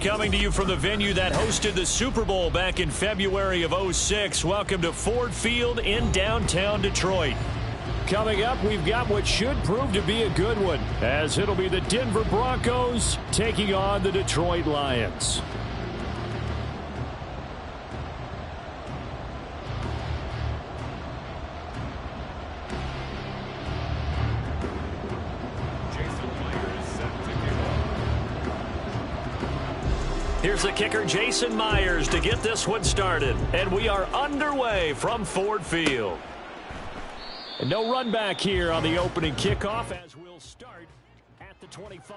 Coming to you from the venue that hosted the Super Bowl back in February of '06. Welcome to Ford Field in downtown Detroit. Coming up, we've got what should prove to be a good one, as it'll be the Denver Broncos taking on the Detroit Lions. Here's the kicker, Jason Myers, to get this one started. And we are underway from Ford Field. And no run back here on the opening kickoff as we'll start at the 25.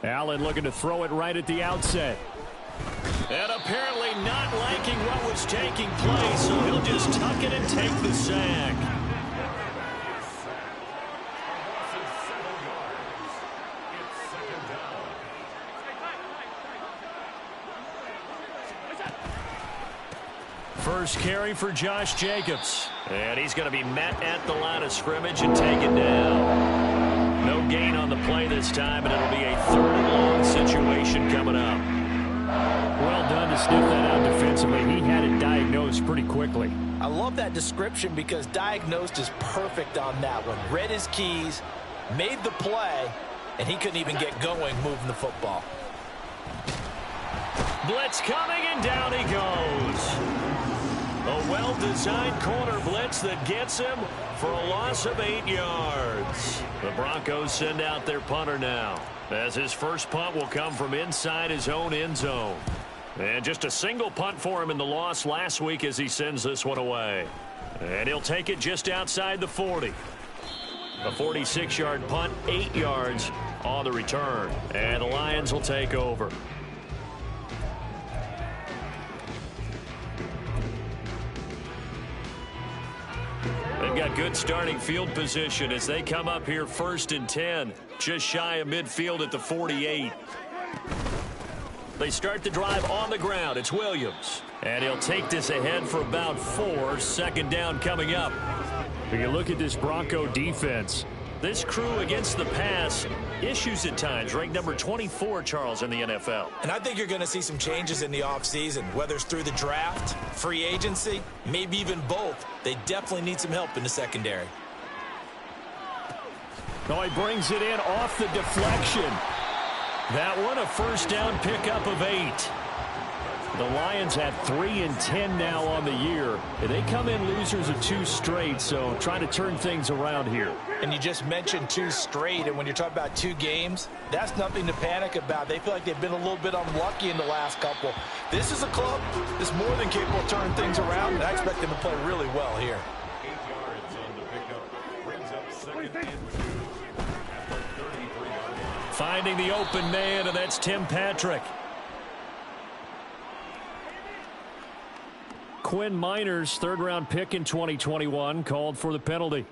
Allen looking to throw it right at the outset. And apparently not liking what was taking place, so he'll just tuck it and take the sack. First carry for Josh Jacobs. And he's going to be met at the line of scrimmage and taken down. No gain on the play this time, and it'll be a third and long situation coming up. Well done to sniff that out defensively. He had it diagnosed pretty quickly. I love that description because diagnosed is perfect on that one. Read his keys, made the play, and he couldn't even get going moving the football. Blitz coming, and down he goes. A well-designed corner blitz that gets him for a loss of 8 yards. The Broncos send out their punter now, as his first punt will come from inside his own end zone. And just a single punt for him in the loss last week as he sends this one away. And he'll take it just outside the 40. A 46-yard punt, 8 yards on the return. And the Lions will take over. They've got good starting field position as they come up here 1st and 10, just shy of midfield at the 48. They start the drive on the ground. It's Williams. And he'll take this ahead for about 4. Second down coming up. When you look at this Bronco defense, this crew against the pass, issues at times, ranked number 24, Charles, in the NFL. And I think you're going to see some changes in the offseason, whether it's through the draft, free agency, maybe even both. They definitely need some help in the secondary. Oh, he brings it in off the deflection. That one, a first down pickup of 8. The Lions have 3 and 10 now on the year. They come in losers of 2 straight, so trying to turn things around here. And you just mentioned 2 straight, and when you're talking about 2 games, that's nothing to panic about. They feel like they've been a little bit unlucky in the last couple. This is a club that's more than capable of turning things around, and I expect them to play really well here. 8 yards on the pickup. Brings up 2nd and 2. Finding the open man, and that's Tim Patrick. Quinn Miners, 3rd-round pick in 2021, called for the penalty.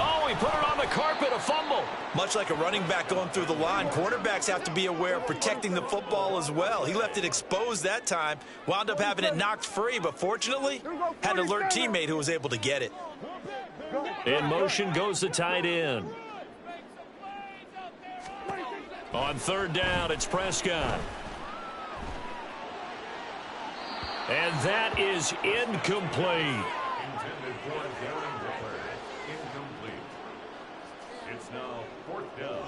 Oh, he put it on the carpet, a fumble. Much like a running back going through the line, cornerbacks have to be aware of protecting the football as well. He left it exposed that time, wound up having it knocked free, but fortunately, had an alert teammate who was able to get it. In motion goes the tight end. On 3rd down, it's Prescott. And that is incomplete. Intended for Darren Waller. Incomplete. It's now 4th down.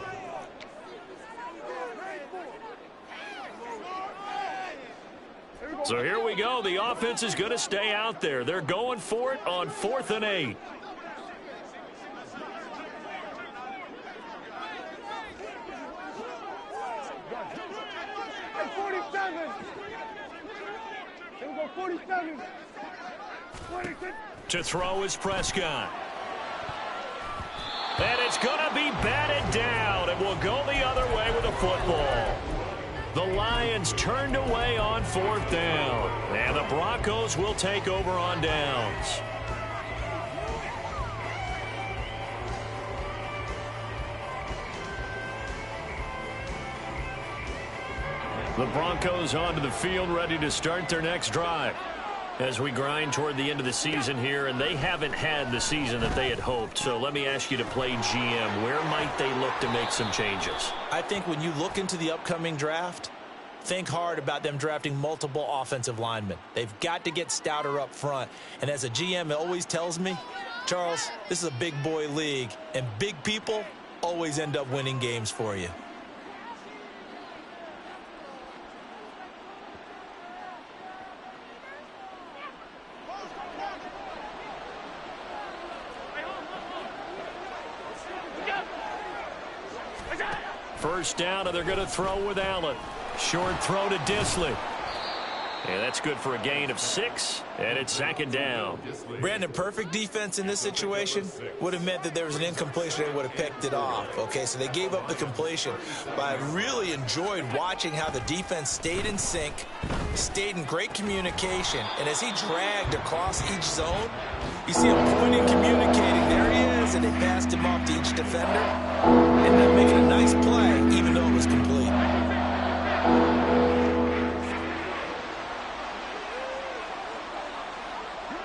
So here we go. The offense is going to stay out there. They're going for it on 4th and 8. To throw is Prescott. And it's going to be batted down. It will go the other way with a football. The Lions turned away on 4th down. And the Broncos will take over on downs. The Broncos onto the field, ready to start their next drive. As we grind toward the end of the season here, and they haven't had the season that they had hoped. So let me ask you to play GM. Where might they look to make some changes? I think when you look into the upcoming draft, think hard about them drafting multiple offensive linemen. They've got to get stouter up front. And as a GM, it always tells me, Charles, this is a big boy league, and big people always end up winning games for you. First down, and they're going to throw with Allen. Short throw to Dissly. And that's good for a gain of 6, and it's 2nd down. Brandon, perfect defense in this situation would have meant that there was an incompletion. They would have picked it off. Okay, so they gave up the completion. But I really enjoyed watching how the defense stayed in sync, stayed in great communication, and as he dragged across each zone, you see him pointing, communicating. There he is, and they passed him off to each defender. Ended up making a nice play, even though it was complete.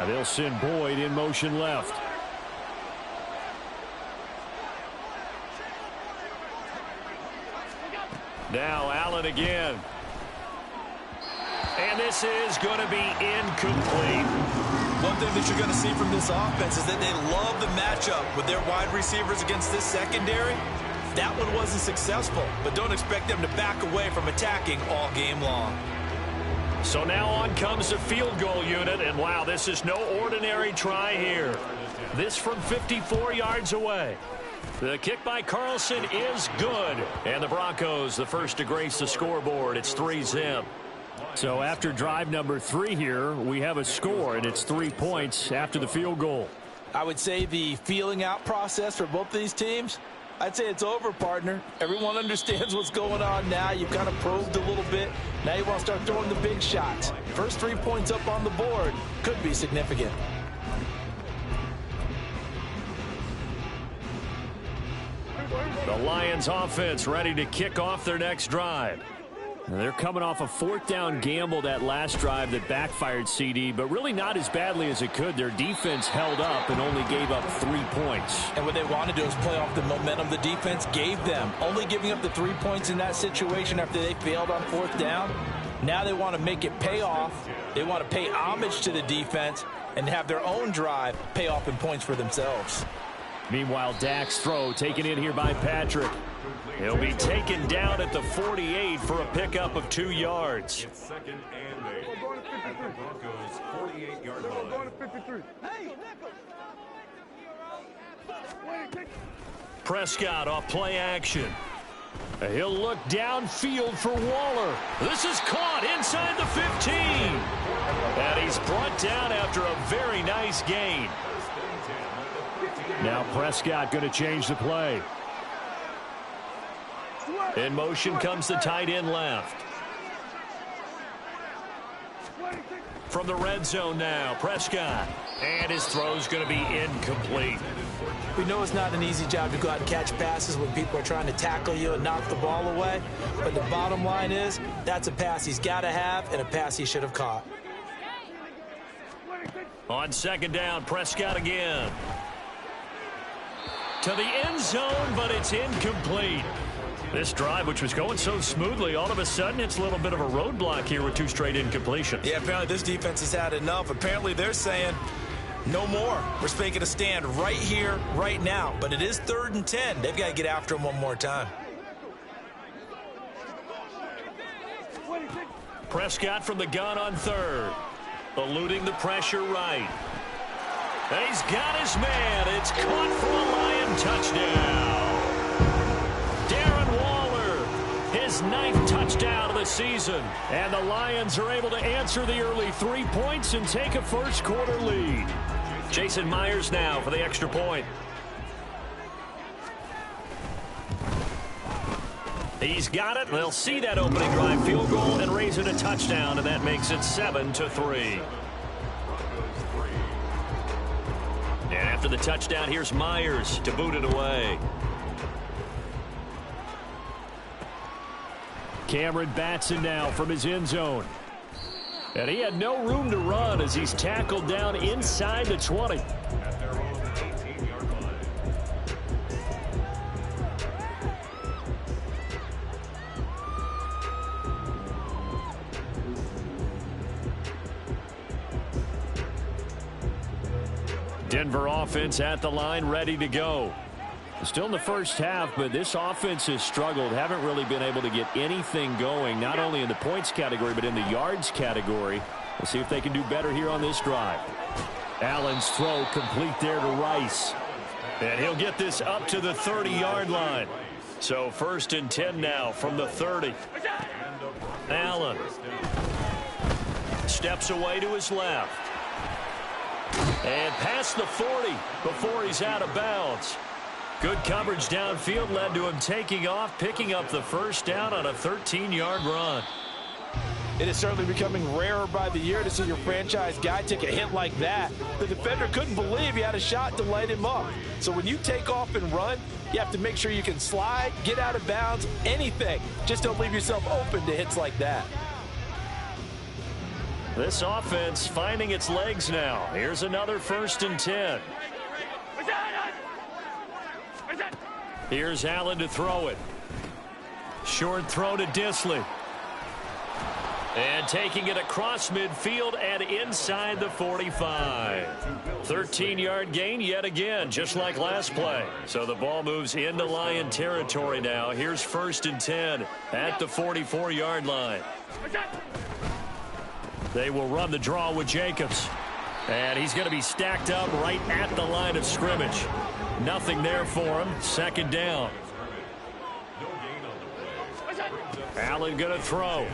They'll send Boyd in motion left. Now Allen again. And this is going to be incomplete. One thing that you're going to see from this offense is that they love the matchup with their wide receivers against this secondary. That one wasn't successful, but don't expect them to back away from attacking all game long. So now on comes the field goal unit, and wow, this is no ordinary try here. This from 54 yards away. The kick by Carlson is good, and the Broncos the first to grace the scoreboard. It's 3-zip. So after drive number 3 here, we have a score, and it's 3 points after the field goal. I would say the feeling out process for both of these teams, I'd say it's over, partner. Everyone understands what's going on now. You've kind of probed a little bit. Now you want to start throwing the big shots. First 3 points up on the board could be significant. The Lions offense ready to kick off their next drive. And they're coming off a 4th down gamble that last drive that backfired, CD, but really not as badly as it could. Their defense held up and only gave up 3 points. And what they want to do is play off the momentum the defense gave them. Only giving up the 3 points in that situation after they failed on 4th down. Now they want to make it pay off. They want to pay homage to the defense and have their own drive pay off in points for themselves. Meanwhile, Dak's throw taken in here by Patrick. He'll be taken down at the 48 for a pickup of 2 yards. It's 2nd and 8 at the Broncos' 48-yard line. Prescott off play action. He'll look downfield for Waller. This is caught inside the 15. And he's brought down after a very nice gain. Now Prescott going to change the play. In motion comes the tight end left. From the red zone now, Prescott. And his throw's going to be incomplete. We know it's not an easy job to go out and catch passes when people are trying to tackle you and knock the ball away. But the bottom line is, that's a pass he's got to have and a pass he should have caught. On 2nd down, Prescott again. To the end zone, but it's incomplete. This drive, which was going so smoothly, all of a sudden it's a little bit of a roadblock here with 2 straight incompletions. Yeah, apparently this defense has had enough. Apparently they're saying, no more. We're making a stand right here, right now. But it is 3rd and 10. They've got to get after him one more time. Prescott from the gun on 3rd. Eluding the pressure right. And he's got his man. It's caught for a Lion touchdown. Darren Waller, his his 9th touchdown of the season. And the Lions are able to answer the early 3 points and take a first-quarter lead. Jason Myers now for the extra point. He's got it. They'll see that opening drive field goal and raise it a touchdown, and that makes it 7-3. And after the touchdown, here's Myers to boot it away. Cameron Batson now from his end zone. And he had no room to run as he's tackled down inside the 20. At their own 18-yard line. Denver offense at the line, ready to go. Still in the first half, but this offense has struggled. Haven't really been able to get anything going, not only in the points category, but in the yards category. We'll see if they can do better here on this drive. Allen's throw complete there to Rice. And he'll get this up to the 30-yard line. So 1st and 10 now from the 30. Allen steps away to his left. And past the 40 before he's out of bounds. Good coverage downfield led to him taking off, picking up the first down on a 13-yard run. It is certainly becoming rarer by the year to see your franchise guy take a hit like that. The defender couldn't believe he had a shot to light him up. So when you take off and run, you have to make sure you can slide, get out of bounds, anything. Just don't leave yourself open to hits like that. This offense finding its legs now. Here's another 1st and 10. Here's Allen to throw it. Short throw to Dissly. And taking it across midfield and inside the 45. 13-yard gain yet again, just like last play. So the ball moves into Lion territory now. Here's 1st and 10 at the 44-yard line. They will run the draw with Jacobs. And he's going to be stacked up right at the line of scrimmage. Nothing there for him. 2nd down. Allen going to throw.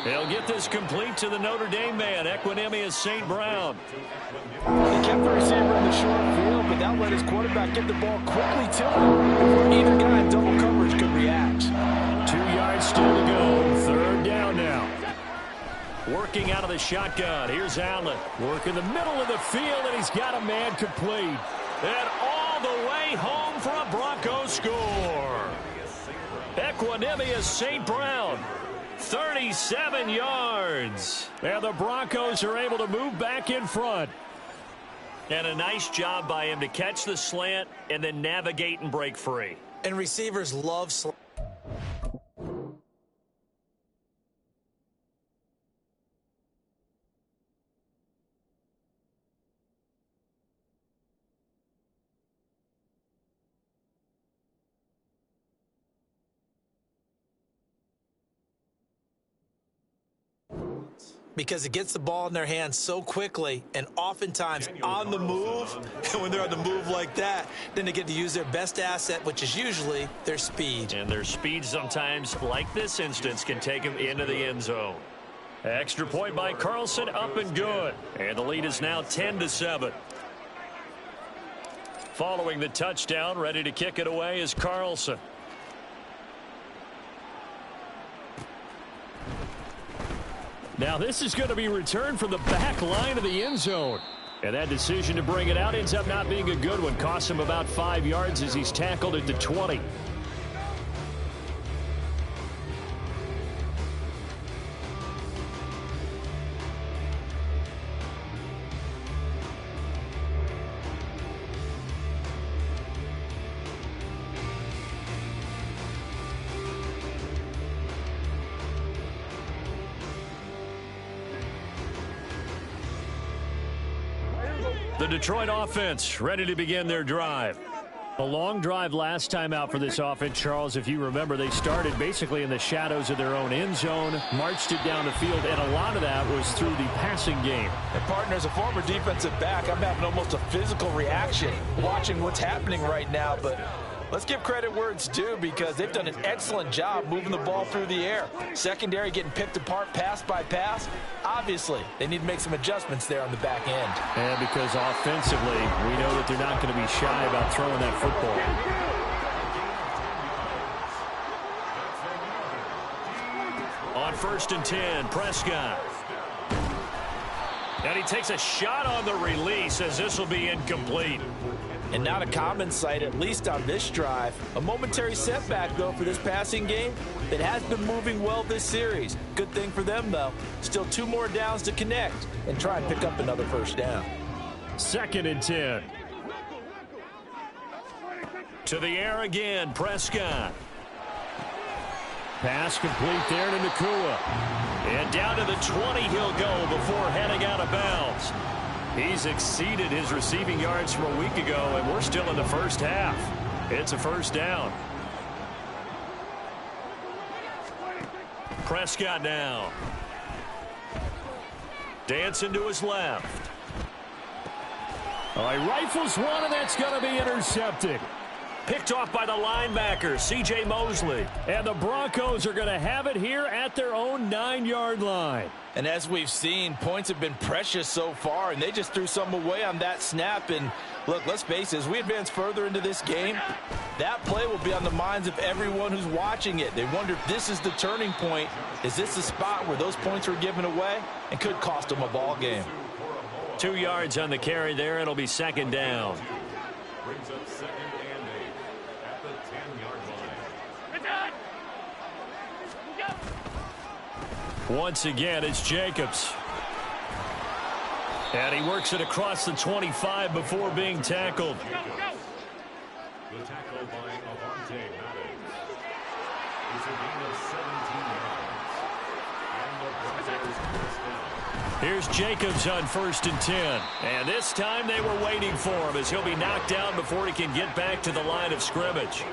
He'll get this complete to the Notre Dame man, Equanimeous St. Brown. He kept the receiver in the short field, but that let his quarterback get the ball quickly to him before either guy in double coverage could react. 2 yards still to go. 3rd down now. Working out of the shotgun. Here's Allen. Working the middle of the field, and he's got a man complete. And all the way home for a Broncos score. Equanimeous St. Brown. 37 yards. And the Broncos are able to move back in front. And a nice job by him to catch the slant and then navigate and break free. And receivers love slant. Because it gets the ball in their hands so quickly and oftentimes on the move. And when they're on the move like that, then they get to use their best asset, which is usually their speed. And their speed sometimes, like this instance, can take them into the end zone. Extra point by Carlson, up and good. And the lead is now 10-7. Following the touchdown, ready to kick it away is Carlson. Now this is going to be returned from the back line of the end zone. And that decision to bring it out ends up not being a good one. Costs him about 5 yards as he's tackled at the 20. The Detroit offense ready to begin their drive. A long drive last time out for this offense, Charles. If you remember, they started basically in the shadows of their own end zone, marched it down the field, and a lot of that was through the passing game. And partner, as a former defensive back, I'm having almost a physical reaction watching what's happening right now. But Let's give credit where it's due because they've done an excellent job moving the ball through the air. Secondary getting picked apart pass by pass. Obviously, they need to make some adjustments there on the back end. And because offensively, we know that they're not going to be shy about throwing that football. On 1st and 10, Prescott. And he takes a shot on the release as this will be incomplete. And not a common sight, at least on this drive. A momentary setback, though, for this passing game that has been moving well this series. Good thing for them, though. Still 2 more downs to connect and try and pick up another first down. 2nd and 10. To the air again, Prescott. Pass complete there to Nacua. And down to the 20 he'll go before heading out of bounds. He's exceeded his receiving yards from a week ago, and we're still in the first half. It's a first down. Prescott now. Dancing to his left. He rifles one, and that's going to be intercepted. Picked off by the linebacker, C.J. Mosley. And the Broncos are going to have it here at their own 9-yard line. And as we've seen, points have been precious so far, and they just threw some away on that snap. And look, let's face it, as we advance further into this game, that play will be on the minds of everyone who's watching it. They wonder if this is the turning point. Is this the spot where those points were given away and could cost them a ball game? 2 yards on the carry there. It'll be 2nd down. Brings up 2nd and 8 at the 10-yard line. Once again, it's Jacobs. And he works it across the 25 before being tackled. The tackle by Avante Maddox. It's a gain of 17 yards. And the Broncos first down. Here's Jacobs on 1st and 10. And this time they were waiting for him as he'll be knocked down before he can get back to the line of scrimmage.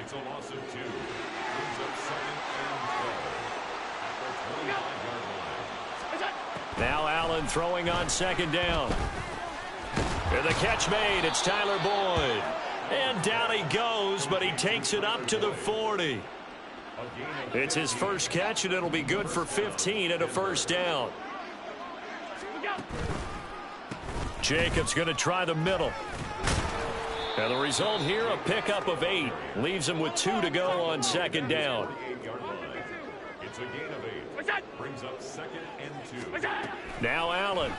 It's a loss of 2. Brings up 2nd and 12 at the 25-yard line. Now Allen throwing on 2nd down. And the catch made. It's Tyler Boyd. And down he goes, but he takes it up to the 40. It's his first catch, and it'll be good for 15 and a first down. Jacobs going to try the middle. And the result here, a pickup of 8. Leaves him with 2 to go on 2nd down. It's a gain of 8. Brings up 2nd and 2. Now Allen.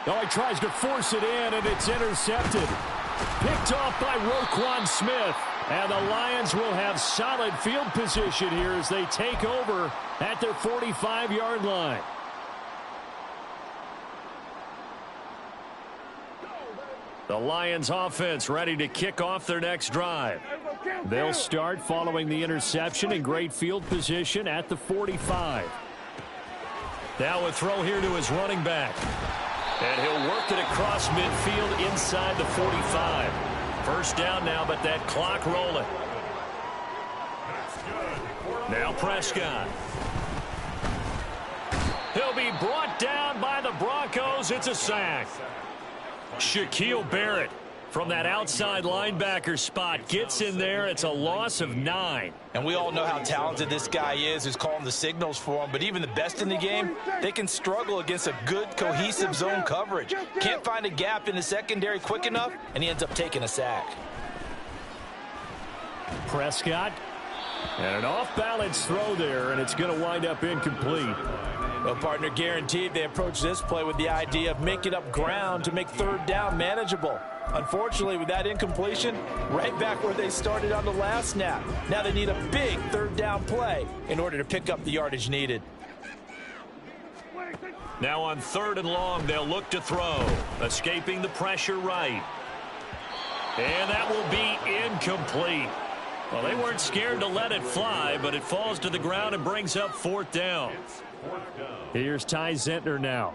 He tries to force it in, and it's intercepted. Picked off by Roquan Smith. And the Lions will have solid field position here as they take over at their 45-yard line. The Lions offense ready to kick off their next drive. They'll start following the interception in great field position at the 45. Now a throw here to his running back. And he'll work it across midfield inside the 45. First down now, but that clock rolling. Now Prescott. He'll be brought down by the Broncos. It's a sack. Shaquille Barrett from that outside linebacker spot gets in there. It's a loss of 9. And we all know how talented this guy is who's calling the signals for him. But even the best in the game, they can struggle against a good, cohesive zone coverage. Can't find a gap in the secondary quick enough, and he ends up taking a sack. Prescott. And an off-balance throw there, and it's going to wind up incomplete. Well, partner, guaranteed they approach this play with the idea of making up ground to make 3rd down manageable. Unfortunately, with that incompletion, right back where they started on the last snap. Now they need a big 3rd down play in order to pick up the yardage needed. Now on 3rd and long, they'll look to throw. Escaping the pressure right. And that will be incomplete. Well, they weren't scared to let it fly, but it falls to the ground and brings up 4th down. Here's Ty Zentner now.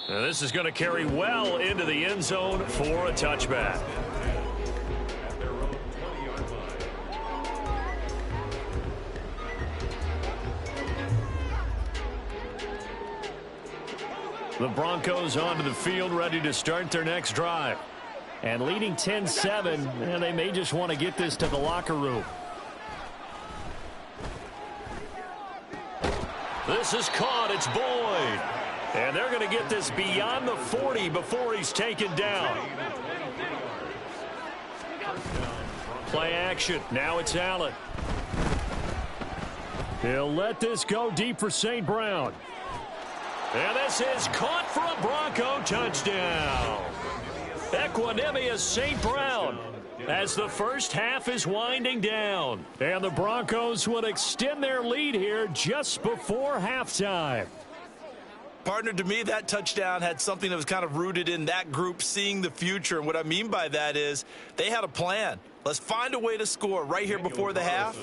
Now this is going to carry well into the end zone for a touchback. The Broncos onto the field, ready to start their next drive. And leading 10-7, and they may just want to get this to the locker room. This is caught. It's Boyd. And they're going to get this beyond the 40 before he's taken down. Play action. Now it's Allen. He'll let this go deep for St. Brown. And this is caught for a Bronco touchdown. Equanimeous St. Brown as the first half is winding down. And the Broncos will extend their lead here just before halftime. Partner, to me, that touchdown had something that was kind of rooted in that group seeing the future. And what I mean by that is they had a plan. Let's find a way to score right here before the half.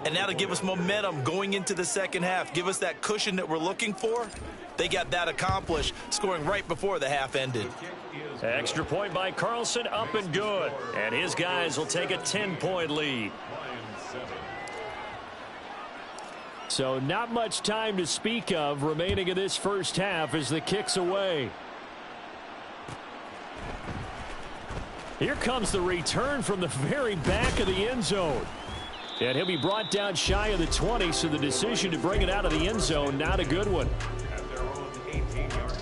And that'll give us momentum going into the second half. Give us that cushion that we're looking for. They got that accomplished, scoring right before the half ended. Extra point by Carlson, up and good. And his guys will take a 10-point lead. So not much time to speak of remaining in this first half as the kick's away. Here comes the return from the very back of the end zone. And he'll be brought down shy of the 20, so the decision to bring it out of the end zone, not a good one. At their own 18-yard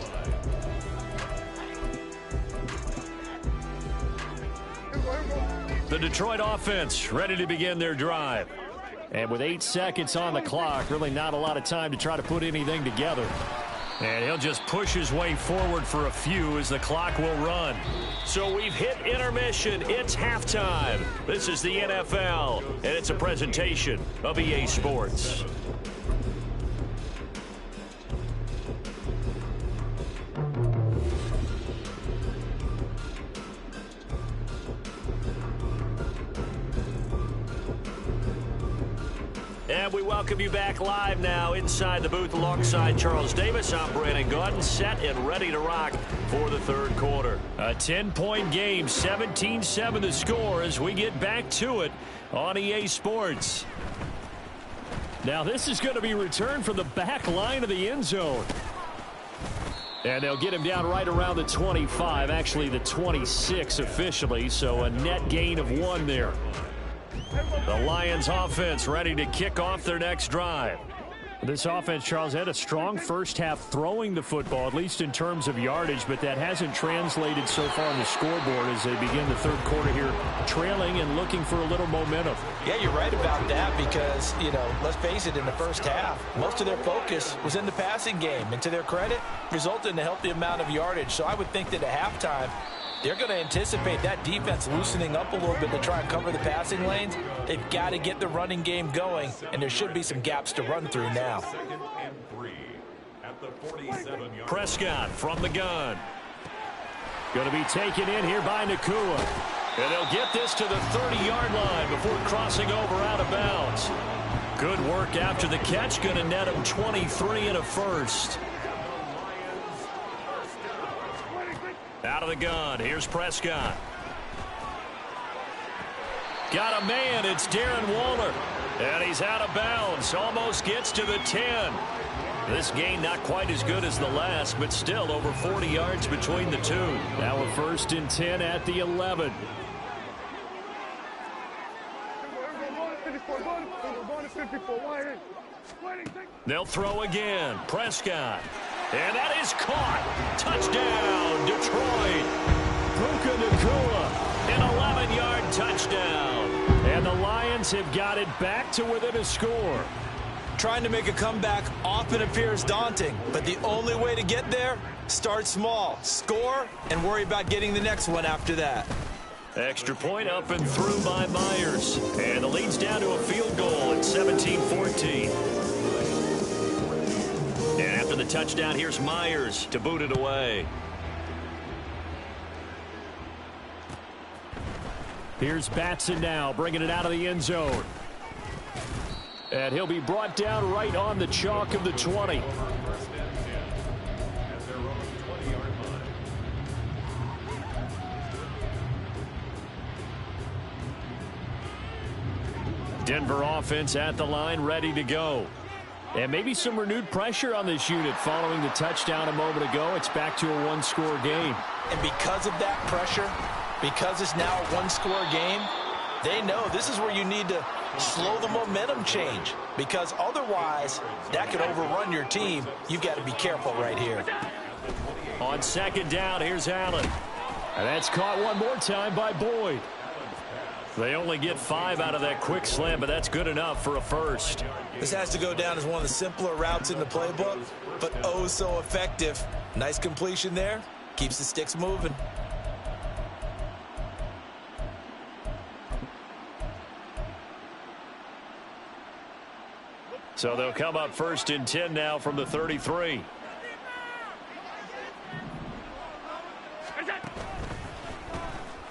line. The Detroit offense ready to begin their drive. And with 8 seconds on the clock, really not a lot of time to try to put anything together. And he'll just push his way forward for a few as the clock will run. So we've hit intermission. It's halftime. This is the NFL, and it's a presentation of EA Sports. And we welcome you back live now inside the booth alongside Charles Davis. I'm Brandon Gaudin, set and ready to rock for the third quarter. A 10-point game, 17-7 the score as we get back to it on EA Sports. Now this is going to be returned from the back line of the end zone. And they'll get him down right around the 25, actually the 26 officially, so a net gain of 1 there. The Lions offense ready to kick off their next drive. This offense, Charles, had a strong first half throwing the football, at least in terms of yardage, but that hasn't translated so far on the scoreboard as they begin the third quarter here, trailing and looking for a little momentum. Yeah, you're right about that because, let's face it, in the first half, most of their focus was in the passing game. And to their credit, resulted in a healthy amount of yardage. So I would think that at halftime, they're going to anticipate that defense loosening up a little bit to try and cover the passing lanes. They've got to get the running game going, and there should be some gaps to run through now. Second and 3 at the 47-yard. Prescott from the gun. Going to be taken in here by Nacua. And they'll get this to the 30-yard line before crossing over out of bounds. Good work after the catch. Going to net him 23 and a first. Out of the gun. Here's Prescott. Got a man. It's Darren Waller. And he's out of bounds. Almost gets to the 10. This gain not quite as good as the last, but still over 40 yards between the two. Now a 1st and 10 at the 11. They'll throw again. Prescott. And that is caught. Touchdown, Detroit. Puka Nacua, an 11-yard touchdown. And the Lions have got it back to within a score. Trying to make a comeback often appears daunting, but the only way to get there, start small, score, and worry about getting the next one after that. Extra point up and through by Myers. And the lead's down to a field goal at 17-14. And after the touchdown, here's Myers to boot it away. Here's Batson now, bringing it out of the end zone. And he'll be brought down right on the chalk of the 20. At their own 20-yard line. Denver offense at the line, ready to go. And maybe some renewed pressure on this unit following the touchdown a moment ago. It's back to a one-score game. And because of that pressure, because it's now a one-score game, they know this is where you need to slow the momentum change, because otherwise that could overrun your team. You've got to be careful right here. On second down, here's Allen. And that's caught one more time by Boyd. They only get 5 out of that quick slam, but that's good enough for a first. This has to go down as one of the simpler routes in the playbook, but oh so effective. Nice completion there. Keeps the sticks moving. So they'll come up first and 10 now from the 33.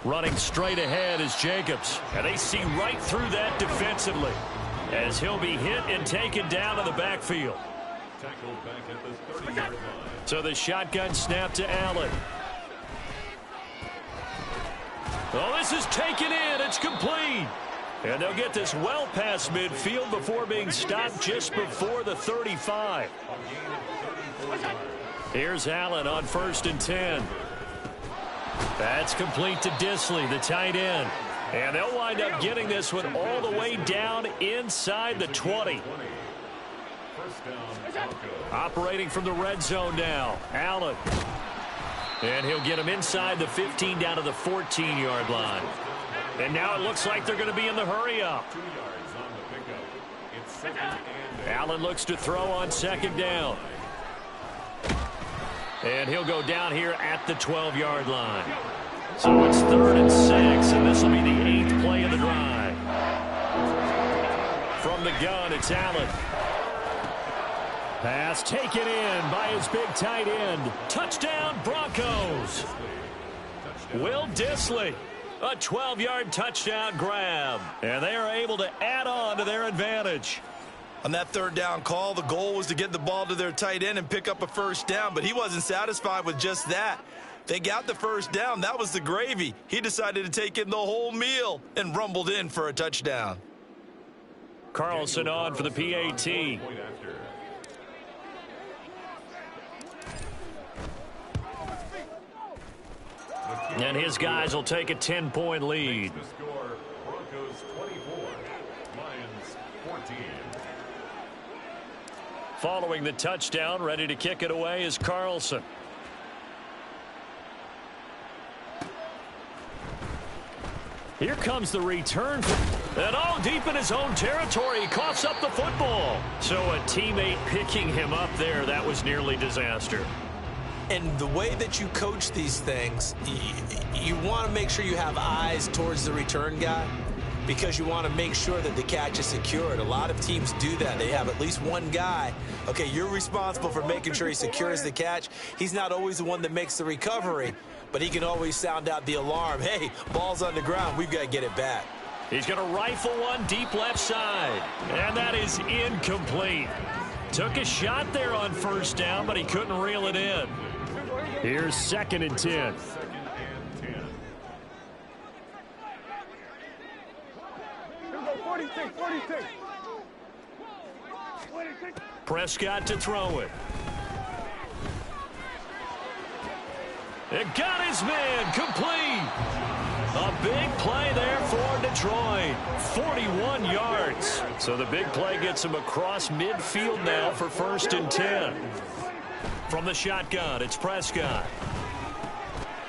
Running straight ahead is Jacobs. And they see right through that defensively as he'll be hit and taken down in the backfield. Tackled back at the 30-yard line. So the shotgun snap to Allen. Oh, this is taken in. It's complete. And they'll get this well past midfield before being stopped just before the 35. Here's Allen on first and 10. That's complete to Disley, the tight end. And they'll wind up getting this one all the way down inside the 20. Operating from the red zone now, Allen. And he'll get him inside the 15 down to the 14-yard line. And now it looks like they're going to be in the hurry-up. Allen looks to throw on second down. And he'll go down here at the 12-yard line. So it's 3rd and 6, and this will be the 8th play of the drive. From the gun, it's Allen. Pass taken in by his big tight end. Touchdown, Broncos. Will Disley. A 12-yard touchdown grab. And they are able to add on to their advantage. On that 3rd down call, the goal was to get the ball to their tight end and pick up a first down, but he wasn't satisfied with just that. They got the first down. That was the gravy. He decided to take in the whole meal and rumbled in for a touchdown. Carlson on for the PAT. And his guys will take a 10-point lead. The score, Broncos 24, Lions 14. Following the touchdown, ready to kick it away is Carlson. Here comes the return. And oh, deep in his own territory, he coughs up the football. So a teammate picking him up there, that was nearly disaster. And the way that you coach these things, you want to make sure you have eyes towards the return guy, because you want to make sure that the catch is secured. A lot of teams do that. They have at least one guy. Okay, you're responsible for making sure he secures the catch. He's not always the one that makes the recovery, but he can always sound out the alarm. Hey, ball's on the ground. We've got to get it back. He's going to rifle one deep left side. And that is incomplete. Took a shot there on first down, but he couldn't reel it in. Here's 2nd and 10. Prescott to throw it. It got his man complete. A big play there for Detroit. 41 yards. So the big play gets him across midfield now for 1st and 10. From the shotgun, it's Prescott.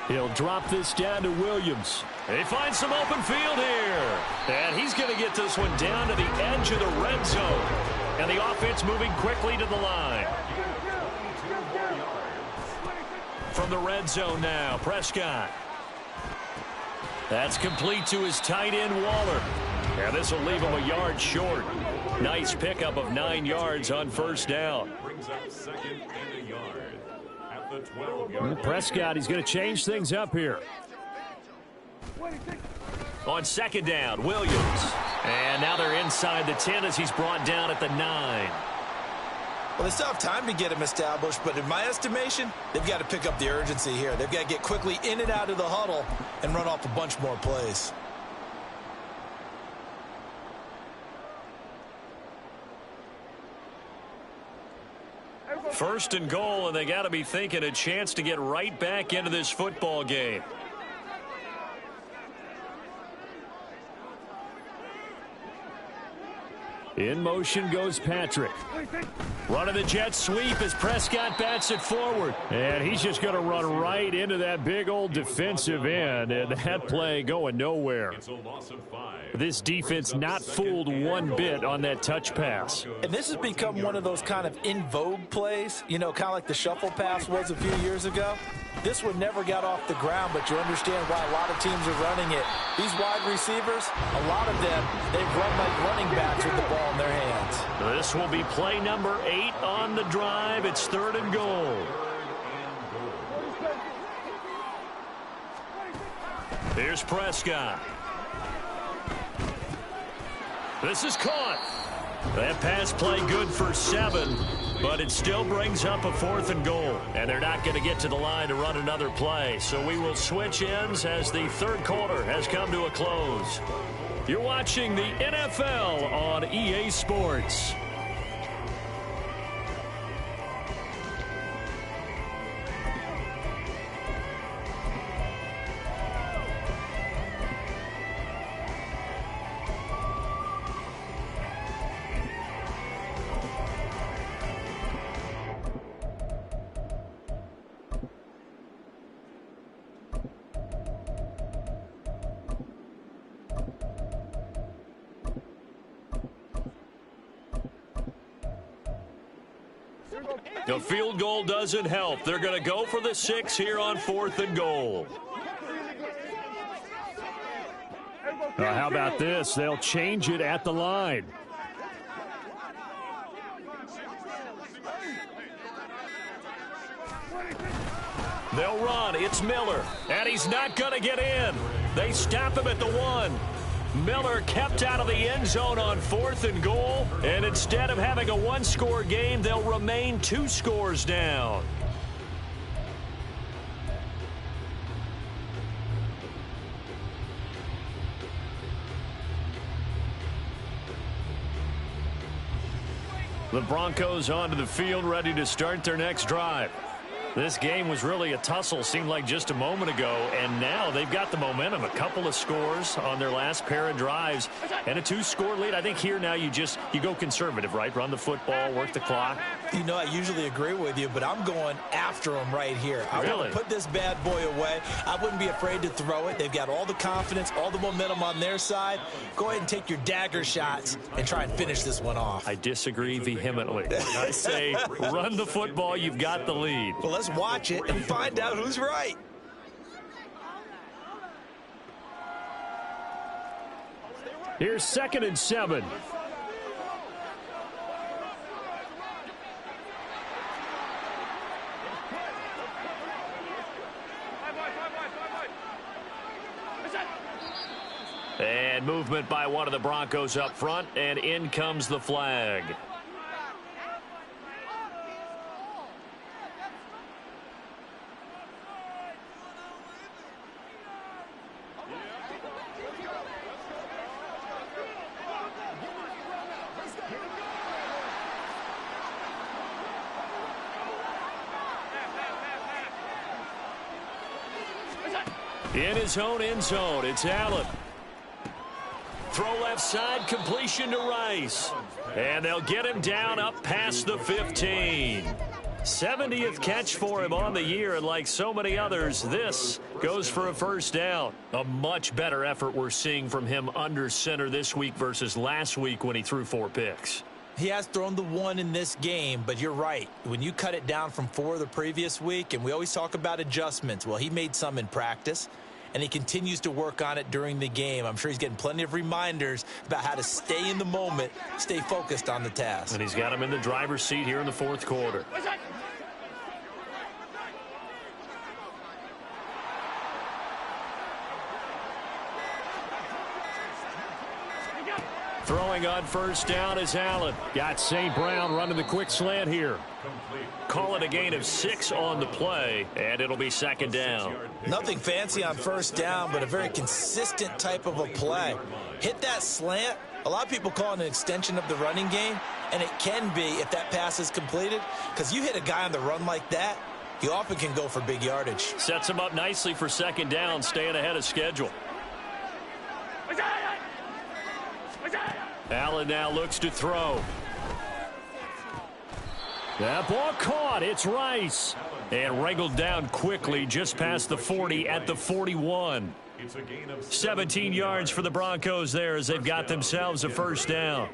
He'll drop this down to Williams. He finds some open field here. And he's going to get this one down to the edge of the red zone. And the offense moving quickly to the line. From the red zone now, Prescott. That's complete to his tight end, Waller. And this will leave him a yard short. Nice pickup of 9 yards on first down. Brings up 2nd and a yard at the 12-yard. Prescott, he's going to change things up here. On second down, Williams. And now they're inside the 10 as he's brought down at the 9. Well, they still have time to get him established, but in my estimation, they've got to pick up the urgency here. They've got to get quickly in and out of the huddle and run off a bunch more plays. First and goal, and they got to be thinking a chance to get right back into this football game. In motion goes Patrick. Running the jet sweep as Prescott bats it forward. And he's just going to run right into that big old defensive end. And that play going nowhere. It's a loss of 5. This defense not fooled one bit on that touch pass. And this has become one of those kind of in vogue plays, you know, kind of like the shuffle pass was a few years ago. This one never got off the ground, but you understand why a lot of teams are running it. These wide receivers, a lot of them, they've run like running backs with the ball in their hands. This will be play number 8 on the drive. It's 3rd and goal. Here's Prescott. This is caught. That pass play good for 7, but it still brings up a 4th and goal. And they're not going to get to the line to run another play. So we will switch ends as the 3rd quarter has come to a close. You're watching the NFL on EA Sports. The field goal doesn't help. They're going to go for the 6 here on 4th and goal. How about this? They'll change it at the line. They'll run. It's Miller. And he's not going to get in. They stop him at the 1. Miller kept out of the end zone on 4th and goal. And instead of having a 1-score game, they'll remain 2 scores down. The Broncos onto the field, ready to start their next drive. This game was really a tussle, seemed like just a moment ago, and now they've got the momentum. A couple of scores on their last pair of drives, and a 2-score lead. I think here now you go conservative, right? Run the football, work the clock. You know, I usually agree with you, but I'm going after them right here. I want to put this bad boy away. I wouldn't be afraid to throw it. They've got all the confidence, all the momentum on their side. Go ahead and take your dagger shots and try and finish this one off. I disagree vehemently. I say run the football. You've got the lead. Well, let's watch it and find out who's right. Here's 2nd and 7. And movement by one of the Broncos up front, and in comes the flag. In his own end zone, it's Allen. Throw left side, completion to Rice. And they'll get him down up past the 15. 70th catch for him on the year, and like so many others, this goes for a 1st down. A much better effort we're seeing from him under center this week versus last week when he threw 4 picks. He has thrown the 1 in this game, but you're right. When you cut it down from 4 the previous week, and we always talk about adjustments, well, he made some in practice, and he continues to work on it during the game. I'm sure he's getting plenty of reminders about how to stay in the moment, stay focused on the task. And he's got him in the driver's seat here in the 4th quarter. Throwing on 1st down is Allen. Got St. Brown running the quick slant here. Call it a gain of 6 on the play, and it'll be 2nd down. Nothing fancy on 1st down, but a very consistent type of a play. Hit that slant, A lot of people call it an extension of the running game, and it can be if that pass is completed, because you hit a guy on the run like that, you often can go for big yardage. Sets him up nicely for second down, staying ahead of schedule. Allen now looks to throw. That ball caught. It's Rice. And wrangled down quickly just past the 40 at the 41. 17 yards for the Broncos there as they've got themselves a first down.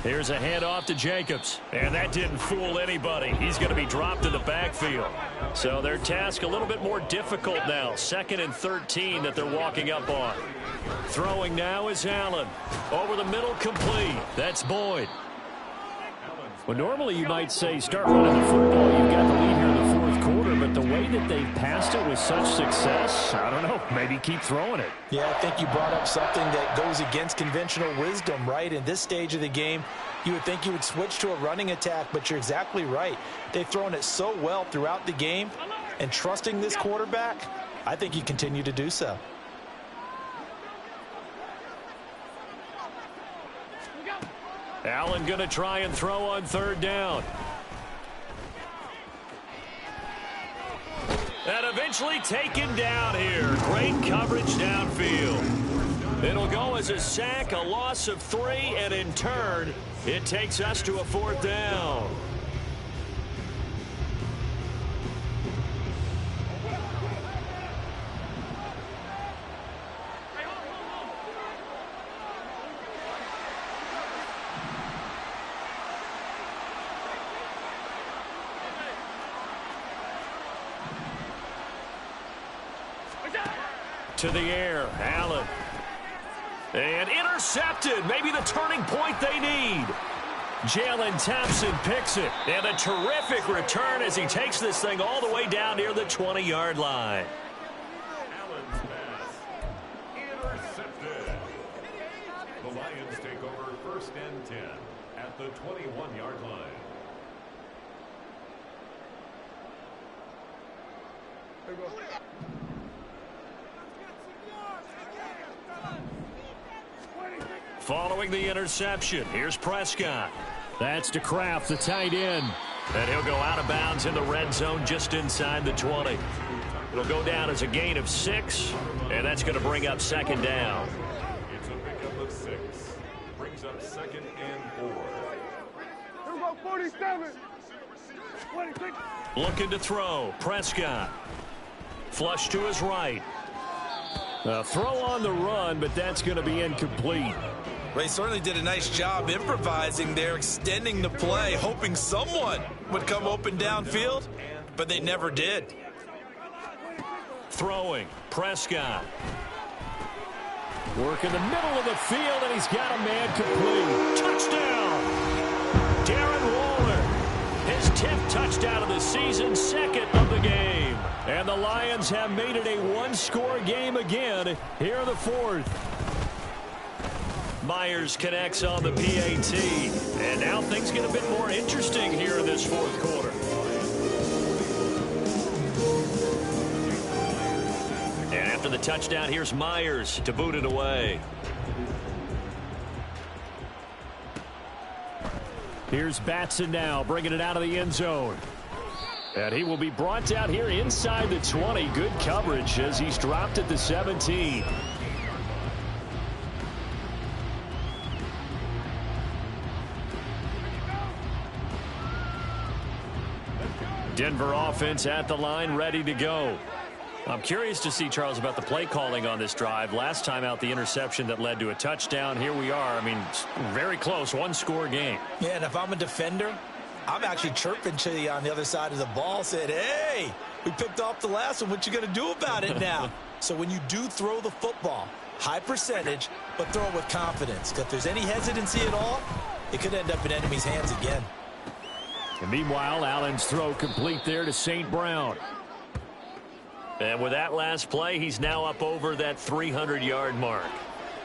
Here's a handoff to Jacobs, and that didn't fool anybody. He's going to be dropped in the backfield. So their task a little bit more difficult now. 2nd and 13 that they're walking up on. Throwing now is Allen. Over the middle, complete. That's Boyd. Well, normally you might say start running the football. You've got the lead here in the fourth quarter, but the way that they've passed it with such success, I don't know, maybe keep throwing it. Yeah, I think you brought up something that goes against conventional wisdom, right? In this stage of the game, you would think you would switch to a running attack, but you're exactly right. They've thrown it so well throughout the game, and trusting this quarterback, I think you continue to do so. Allen going to try and throw on 3rd down. And eventually taken down here. Great coverage downfield. It'll go as a sack, a loss of 3, and in turn, it takes us to a 4th down. To the air, Allen. And intercepted. Maybe the turning point they need. Jalen Thompson picks it. And a terrific return as he takes this thing all the way down near the 20-yard line. Allen's pass intercepted. The Lions take over 1st and 10 at the 21-yard line. Following the interception, here's Prescott. That's to Kraft, the tight end. And he'll go out of bounds in the red zone just inside the 20. It'll go down as a gain of 6, and that's going to bring up 2nd down. It's a pickup of 6. Brings up 2nd and 4. Here we go, 47. 26. Looking to throw, Prescott. Flush to his right. A throw on the run, but that's going to be incomplete. Ray certainly did a nice job improvising there, extending the play, hoping someone would come open downfield, but they never did. Throwing, Prescott. Work in the middle of the field, and he's got a man complete. Touchdown! Darren Waller. His 10th touchdown of the season, 2nd of the game. And the Lions have made it a one-score game again here in the 4th. Myers connects on the PAT. And now things get a bit more interesting here in this 4th quarter. And after the touchdown, here's Myers to boot it away. Here's Batson now, bringing it out of the end zone. And he will be brought down here inside the 20. Good coverage as he's dropped at the 17. Denver offense at the line, ready to go. I'm curious to see, Charles, about the play calling on this drive. Last time out, the interception that led to a touchdown. Here we are. I mean, very close, one-score game. Yeah, and if I'm a defender, I'm actually chirping to you on the other side of the ball, saying, hey, we picked off the last one. What you going to do about it now? So when you do throw the football, high percentage, but throw it with confidence. If there's any hesitancy at all, it could end up in enemy's hands again. And meanwhile, Allen's throw complete there to St. Brown. And with that last play, he's now up over that 300-yard mark.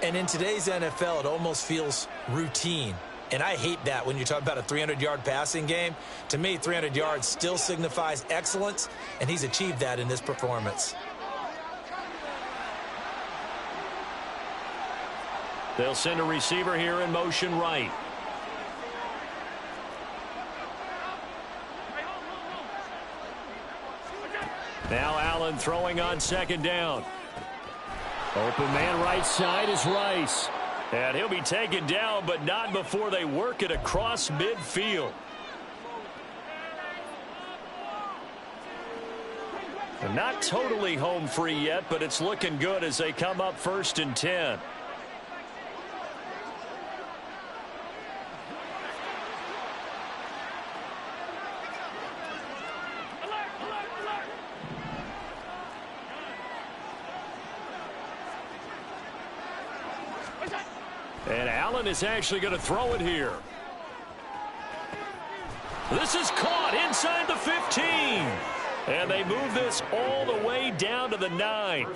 And in today's NFL, it almost feels routine. And I hate that when you talk about a 300-yard passing game. To me, 300 yards still signifies excellence, and he's achieved that in this performance. They'll send a receiver here in motion right. Now Allen throwing on second down. Open man right side is Rice. And he'll be taken down, but not before they work it across midfield. And not totally home free yet, but it's looking good as they come up 1st and 10. And Allen is actually going to throw it here. This is caught inside the 15. And they move this all the way down to the 9.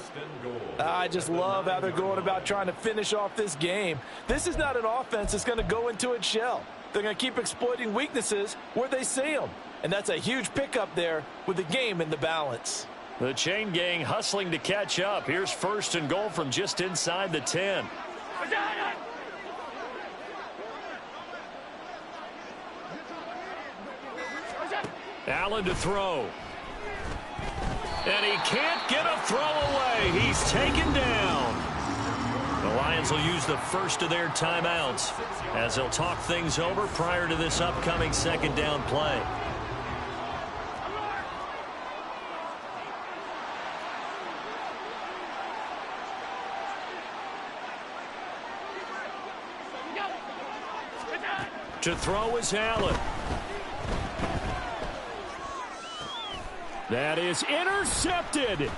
I just love how they're going about trying to finish off this game. This is not an offense that's going to go into its shell. They're going to keep exploiting weaknesses where they see them. And that's a huge pickup there with the game in the balance. The chain gang hustling to catch up. Here's 1st and goal from just inside the 10. Allen to throw. And he can't get a throw away. He's taken down. The Lions will use the first of their timeouts as they'll talk things over prior to this upcoming second down play. To throw is Allen. That is intercepted.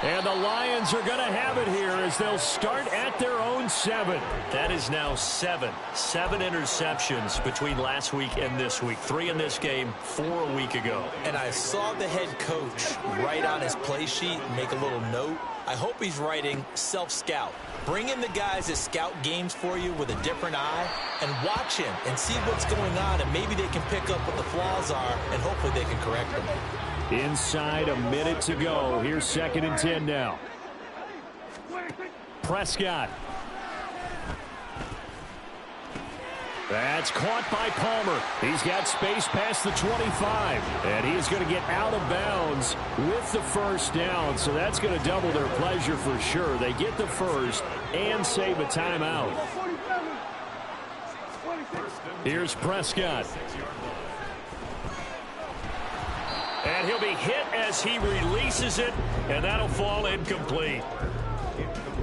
And the Lions are going to have it here as they'll start at their own 7. That is now 7. 7 interceptions between last week and this week. 3 in this game, 4 a week ago. And I saw the head coach write on his play sheet, make a little note. I hope he's writing self-scout. Bring in the guys that scout games for you with a different eye and watch him and see what's going on, and maybe they can pick up what the flaws are, and hopefully they can correct them. Inside a minute to go. Here's 2nd and 10 now. Prescott. That's caught by Palmer. He's got space past the 25. And he is going to get out of bounds with the first down. So that's going to double their pleasure for sure. They get the first and save a timeout. Here's Prescott. And he'll be hit as he releases it, and that'll fall incomplete.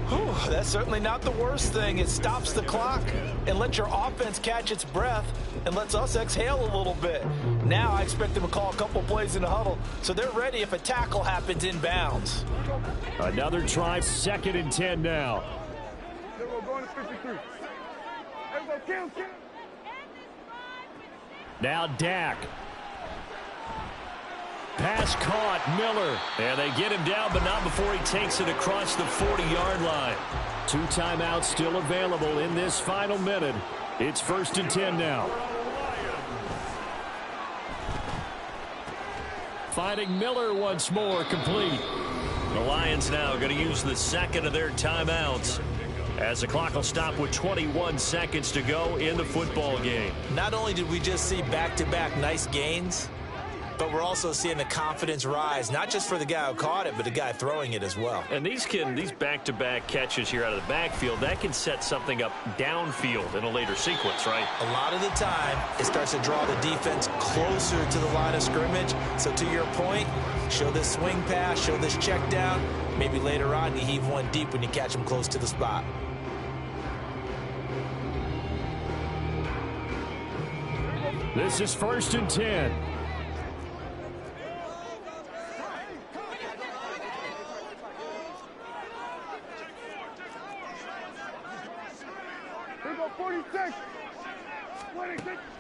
Whew, that's certainly not the worst thing. It stops the clock and lets your offense catch its breath and lets us exhale a little bit. Now I expect them to call a couple plays in the huddle so they're ready if a tackle happens in bounds. Another try, 2nd and 10 now. Now Dak. Pass caught, Miller. And they get him down, but not before he takes it across the 40-yard line. 2 timeouts still available in this final minute. It's 1st and 10 now. Finding Miller once more, complete. The Lions now going to use the 2nd of their timeouts as the clock will stop with 21 seconds to go in the football game. Not only did we just see back-to-back nice gains, but we're also seeing the confidence rise, not just for the guy who caught it, but the guy throwing it as well. And these back-to-back catches here out of the backfield, that can set something up downfield in a later sequence, right? A lot of the time, it starts to draw the defense closer to the line of scrimmage. So to your point, show this swing pass, show this check down. Maybe later on, you heave one deep when you catch them close to the spot. This is 1st and 10.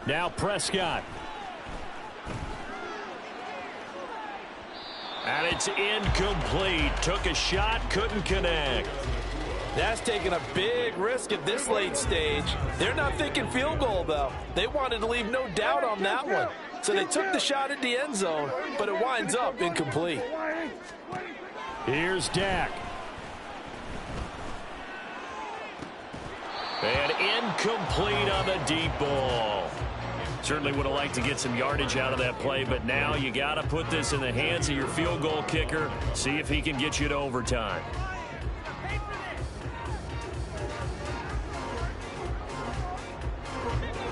Now Prescott. And it's incomplete. Took a shot, couldn't connect. That's taking a big risk at this late stage. They're not thinking field goal, though. They wanted to leave no doubt on that one. So they took the shot at the end zone, but it winds up incomplete. Here's Dak. And incomplete on the deep ball. Certainly would have liked to get some yardage out of that play, but now you got to put this in the hands of your field goal kicker. See if he can get you to overtime.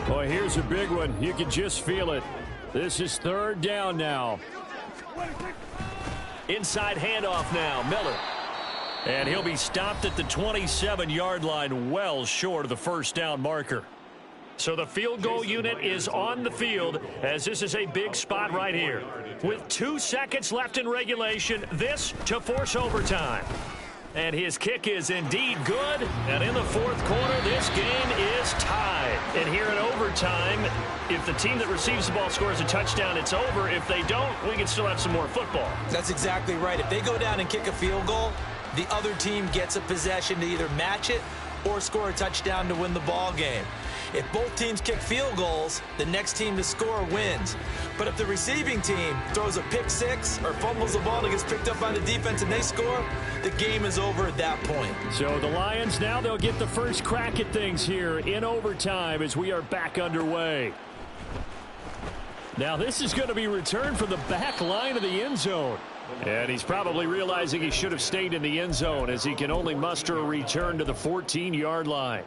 Boy, here's a big one. You can just feel it. This is third down now. Inside handoff now, Miller. And he'll be stopped at the 27-yard line, well short of the first down marker. So the field goal unit is on the field as this is a big spot right here. With 2 seconds left in regulation, this to force overtime. And his kick is indeed good. And in the fourth quarter, this game is tied. And here in overtime, if the team that receives the ball scores a touchdown, it's over. If they don't, we can still have some more football. That's exactly right. If they go down and kick a field goal, the other team gets a possession to either match it or score a touchdown to win the ball game. If both teams kick field goals, the next team to score wins. But if the receiving team throws a pick six or fumbles the ball and it gets picked up by the defense and they score, the game is over at that point. So the Lions now, they'll get the first crack at things here in overtime as we are back underway. Now this is going to be returned from the back line of the end zone. And he's probably realizing he should have stayed in the end zone as he can only muster a return to the 14-yard line.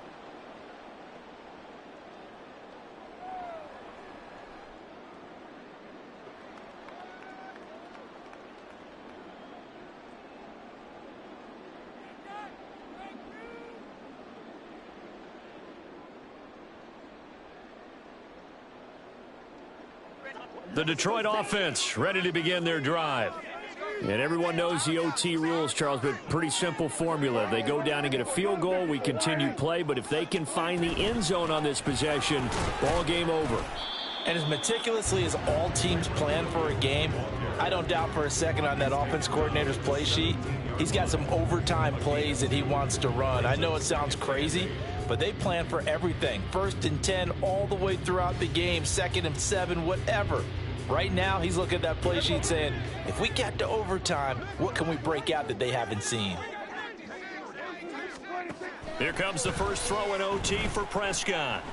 The Detroit offense ready to begin their drive. And everyone knows the OT rules, Charles, but pretty simple formula. They go down and get a field goal, we continue play, but if they can find the end zone on this possession, ball game over. And as meticulously as all teams plan for a game, I don't doubt for a second on that offense coordinator's play sheet, he's got some overtime plays that he wants to run. I know it sounds crazy, but they plan for everything. 1st and 10 all the way throughout the game, 2nd and 7, whatever. Right now, he's looking at that play sheet saying, if we get to overtime, what can we break out that they haven't seen? Here comes the first throw in OT for Prescott.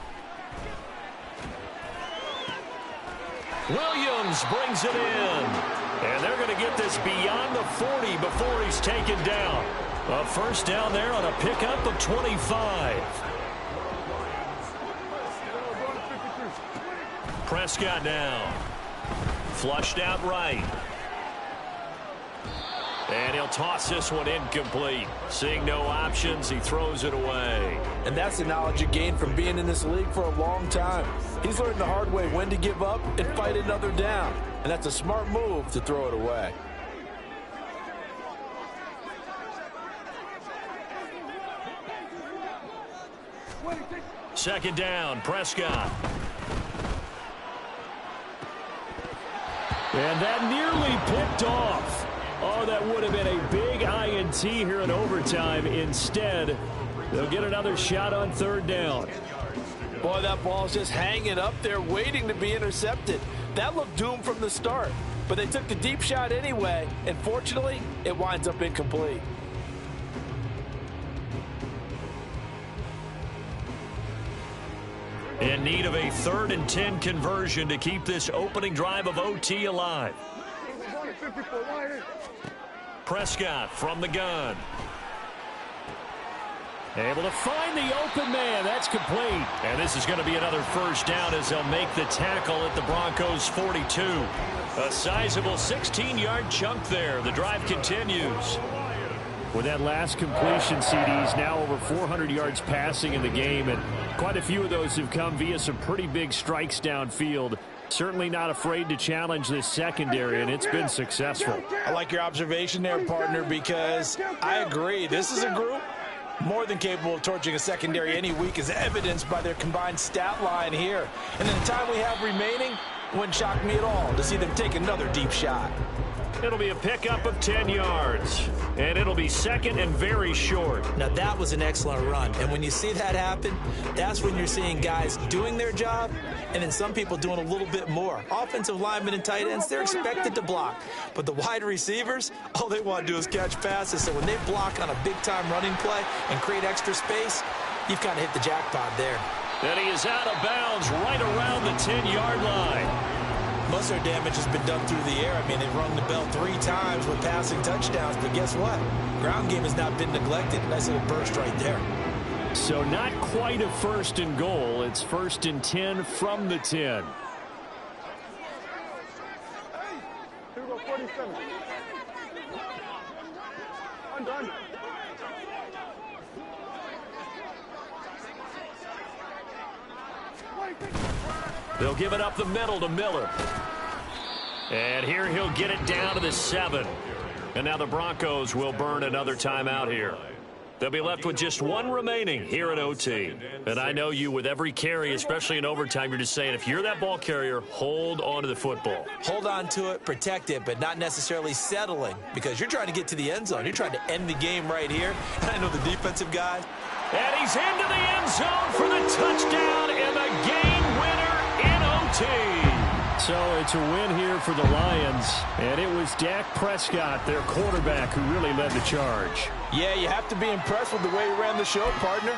Williams brings it in. And they're going to get this beyond the 40 before he's taken down. A first down there on a pickup of 25. Prescott now. Flushed out right. And he'll toss this one incomplete. Seeing no options, he throws it away. And that's the knowledge you gain from being in this league for a long time. He's learned the hard way when to give up and fight another down. And that's a smart move to throw it away. Second down, Prescott. And that nearly picked off. Oh, that would have been a big INT here in overtime. Instead, they'll get another shot on third down. Boy, that ball's just hanging up there waiting to be intercepted. That looked doomed from the start. But they took the deep shot anyway, and fortunately, it winds up incomplete. In need of a 3rd and 10 conversion to keep this opening drive of OT alive. Prescott from the gun. Able to find the open man. That's complete. And this is going to be another first down as they'll make the tackle at the Broncos 42. A sizable 16-yard chunk there. The drive continues. With that last completion, CD's now over 400 yards passing in the game, and quite a few of those have come via some pretty big strikes downfield. Certainly not afraid to challenge this secondary, and it's been successful. I like your observation there, partner, because I agree. This is a group More than capable of torching a secondary any week, as evidenced by their combined stat line here. And in the time we have remaining, it wouldn't shock me at all to see them take another deep shot. It'll be a pickup of 10 yards, and it'll be second and very short. Now, that was an excellent run, and when you see that happen, that's when you're seeing guys doing their job and then some people doing a little bit more. Offensive linemen and tight ends, they're expected to block, but the wide receivers, all they want to do is catch passes. So when they block on a big-time running play and create extra space, you've kind of hit the jackpot there. And he is out of bounds right around the 10-yard line. Most of their damage has been done through the air. I mean, they've rung the bell 3 times with passing touchdowns, but guess what? Ground game has not been neglected. Nice little burst right there. So not quite a first and goal. It's first and 10 from the 10. Here we go, 47. Under. They'll give it up the middle to Miller. And here he'll get it down to the 7. And now the Broncos will burn another timeout here. They'll be left with just 1 remaining here at OT. And I know you, with every carry, especially in overtime, you're just saying, if you're that ball carrier, hold on to the football. Hold on to it, protect it, but not necessarily settling, because you're trying to get to the end zone. You're trying to end the game right here. And I know the defensive guys. And he's into the end zone for the touchdown and the game winner in OT. So it's a win here for the Lions, and it was Dak Prescott, their quarterback, who really led the charge. Yeah, you have to be impressed with the way he ran the show, partner.